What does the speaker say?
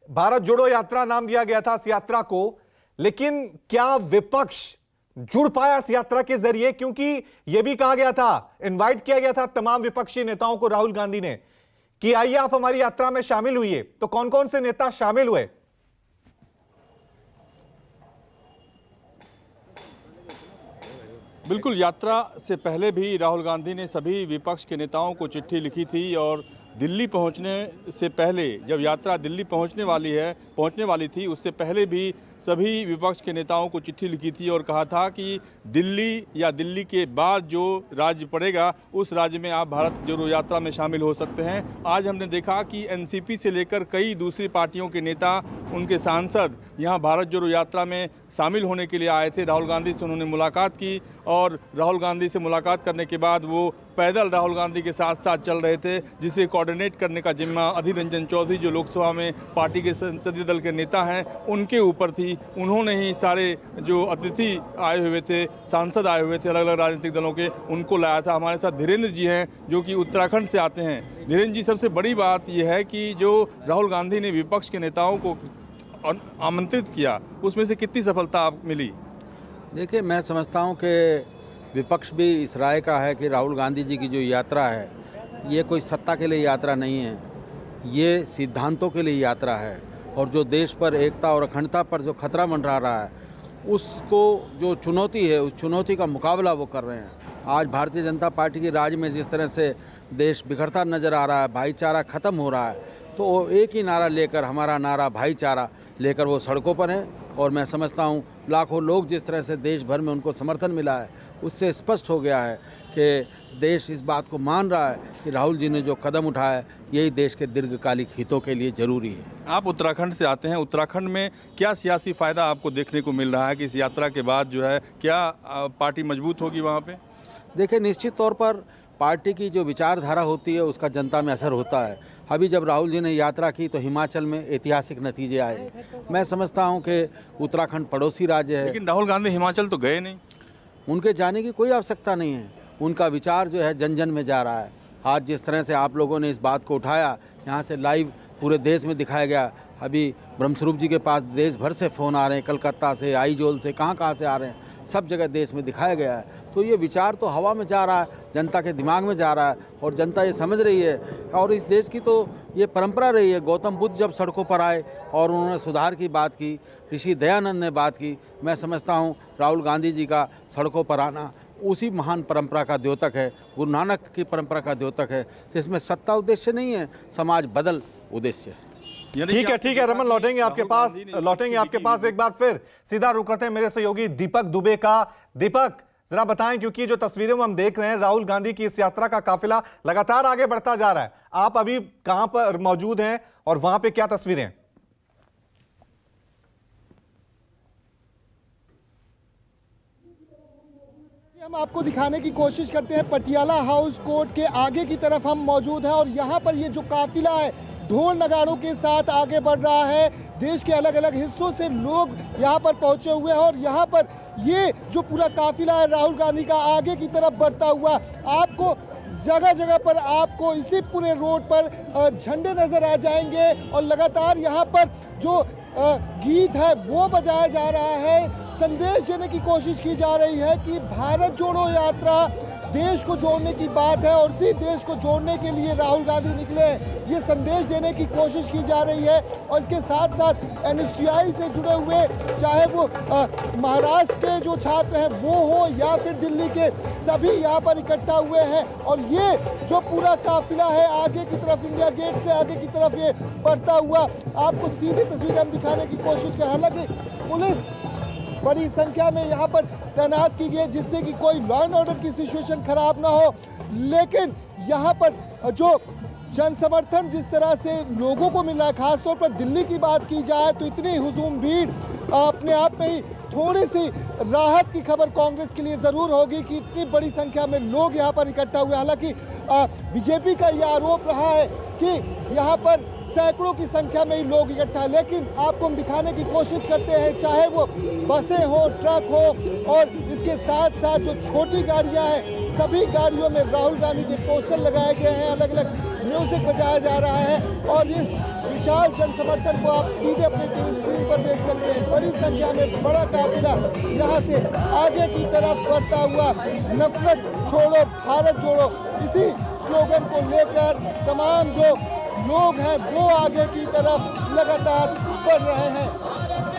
भारत जोड़ो यात्रा नाम दिया गया था इस यात्रा को, लेकिन क्या विपक्ष जुड़ पाया इस यात्रा के जरिए? क्योंकि यह भी कहा गया था, इनवाइट किया गया था तमाम विपक्षी नेताओं को राहुल गांधी ने कि आइए आप हमारी यात्रा में शामिल हुइए। तो कौन कौन से नेता शामिल हुए? बिल्कुल, यात्रा से पहले भी राहुल गांधी ने सभी विपक्ष के नेताओं को चिट्ठी लिखी थी और दिल्ली पहुंचने से पहले, जब यात्रा दिल्ली पहुंचने वाली थी, उससे पहले भी सभी विपक्ष के नेताओं को चिट्ठी लिखी थी और कहा था कि दिल्ली या दिल्ली के बाद जो राज्य पड़ेगा उस राज्य में आप भारत जोड़ो यात्रा में शामिल हो सकते हैं। आज हमने देखा कि एनसीपी से लेकर कई दूसरी पार्टियों के नेता, उनके सांसद यहाँ भारत जोड़ो यात्रा में शामिल होने के लिए आए थे। राहुल गांधी से उन्होंने मुलाकात की और राहुल गांधी से मुलाकात करने के बाद वो पैदल राहुल गांधी के साथ साथ चल रहे थे, जिसे कोऑर्डिनेट करने का जिम्मा अधीर रंजन चौधरी जो लोकसभा में पार्टी के संसदीय दल के नेता हैं उनके ऊपर थी। उन्होंने ही सारे जो अतिथि आए हुए थे, सांसद आए हुए थे अलग अलग राजनीतिक दलों के, उनको लाया था। हमारे साथ धीरेन्द्र जी हैं जो कि उत्तराखंड से आते हैं। धीरेन्द्र जी, सबसे बड़ी बात यह है कि जो राहुल गांधी ने विपक्ष के नेताओं को आमंत्रित किया, उसमें से कितनी सफलता मिली? देखिए, मैं समझता हूँ कि विपक्ष भी इस राय का है कि राहुल गांधी जी की जो यात्रा है ये कोई सत्ता के लिए यात्रा नहीं है, ये सिद्धांतों के लिए यात्रा है। और जो देश पर एकता और अखंडता पर जो खतरा मंडरा रहा है, उसको जो चुनौती है, उस चुनौती का मुकाबला वो कर रहे हैं। आज भारतीय जनता पार्टी के राज में जिस तरह से देश बिखरता नज़र आ रहा है, भाईचारा ख़त्म हो रहा है, तो वो एक ही नारा लेकर, हमारा नारा भाईचारा लेकर वो सड़कों पर हैं। और मैं समझता हूँ लाखों लोग जिस तरह से देश भर में उनको समर्थन मिला है, उससे स्पष्ट हो गया है कि देश इस बात को मान रहा है कि राहुल जी ने जो कदम उठाया है यही देश के दीर्घकालिक हितों के लिए ज़रूरी है। आप उत्तराखंड से आते हैं, उत्तराखंड में क्या सियासी फ़ायदा आपको देखने को मिल रहा है कि इस यात्रा के बाद जो है क्या पार्टी मजबूत होगी वहाँ पे? देखिए, निश्चित तौर पर पार्टी की जो विचारधारा होती है उसका जनता में असर होता है। अभी जब राहुल जी ने यात्रा की तो हिमाचल में ऐतिहासिक नतीजे आए। मैं समझता हूं कि उत्तराखंड पड़ोसी राज्य है, लेकिन राहुल गांधी हिमाचल तो गए नहीं। उनके जाने की कोई आवश्यकता नहीं है। उनका विचार जो है जन जन में जा रहा है। आज जिस तरह से आप लोगों ने इस बात को उठाया, यहाँ से लाइव पूरे देश में दिखाया गया। अभी ब्रह्मस्वरूप जी के पास देश भर से फ़ोन आ रहे हैं, कलकत्ता से, आईजोल से, कहाँ से आ रहे हैं, सब जगह देश में दिखाया गया है। तो ये विचार तो हवा में जा रहा है, जनता के दिमाग में जा रहा है और जनता ये समझ रही है। और इस देश की तो ये परंपरा रही है। गौतम बुद्ध जब सड़कों पर आए और उन्होंने सुधार की बात की, ऋषि दयानंद ने बात की, मैं समझता हूँ राहुल गांधी जी का सड़कों पर आना उसी महान परंपरा का द्योतक है, गुरु नानक की परंपरा का द्योतक है, जिसमें सत्ता उद्देश्य नहीं है, समाज बदल उद्देश्य है। ठीक है रमन, लौटेंगे आपके पास एक बार फिर। सीधा रुक करते हैं मेरे सहयोगी दीपक दुबे का। दीपक, जरा बताएं, क्योंकि जो तस्वीरें हम देख रहे हैं राहुल गांधी की इस यात्रा का काफिला लगातार आगे बढ़ता जा रहा है, आप अभी कहां पर मौजूद हैं और वहां पे क्या तस्वीरें? हम आपको दिखाने की कोशिश करते हैं। पटियाला हाउस कोर्ट के आगे की तरफ हम मौजूद हैं और यहाँ पर ये जो काफिला है ढोल नगाड़ों के साथ आगे बढ़ रहा है। देश के अलग अलग हिस्सों से लोग यहाँ पर पहुँचे हुए हैं और यहाँ पर ये जो पूरा काफिला है राहुल गांधी का आगे की तरफ बढ़ता हुआ आपको जगह जगह पर आपको इसी पूरे रोड पर झंडे नजर आ जाएंगे और लगातार यहाँ पर जो गीत है वो बजाया जा रहा है। संदेश देने की कोशिश की जा रही है कि भारत जोड़ो यात्रा देश को जोड़ने की बात है और इसी देश को जोड़ने के लिए राहुल गांधी निकले, ये संदेश देने की कोशिश की जा रही है। और इसके साथ साथ एनएसयूआई से जुड़े हुए, चाहे वो महाराष्ट्र के जो छात्र हैं वो हो या फिर दिल्ली के, सभी यहाँ पर इकट्ठा हुए हैं। और ये जो पूरा काफिला है आगे की तरफ, इंडिया गेट से आगे की तरफ ये बढ़ता हुआ आपको सीधी तस्वीरें हम दिखाने की कोशिश करें। हालांकि पुलिस बड़ी संख्या में यहाँ पर तैनात की गई है जिससे कि कोई लॉ एंड ऑर्डर की सिचुएशन खराब ना हो, लेकिन यहाँ पर जो जन समर्थन जिस तरह से लोगों को मिल रहा है, खासतौर पर दिल्ली की बात की जाए तो इतनी हुजूम भीड़ अपने आप में ही थोड़ी सी राहत की खबर कांग्रेस के लिए ज़रूर होगी कि इतनी बड़ी संख्या में लोग यहाँ पर इकट्ठा हुए। हालांकि बीजेपी का यह आरोप रहा है कि यहाँ पर सैकड़ों की संख्या में ही लोग इकट्ठा है, लेकिन आपको हम दिखाने की कोशिश करते हैं, चाहे वो बसें हो, ट्रक हो और इसके साथ साथ जो छोटी गाड़ियां हैं, सभी गाड़ियों में राहुल गांधी के पोस्टर लगाए गए हैं, अलग अलग म्यूजिक बजाया जा रहा है और इस विशाल जनसमर्थन को आप सीधे अपने टीवी स्क्रीन पर देख सकते हैं। बड़ी संख्या में बड़ा काफिला यहाँ से आगे की तरफ बढ़ता हुआ नफरत छोड़ो भारत जोड़ो इसी स्लोगन को लेकर तमाम जो लोग हैं वो आगे की तरफ लगातार बढ़ रहे हैं।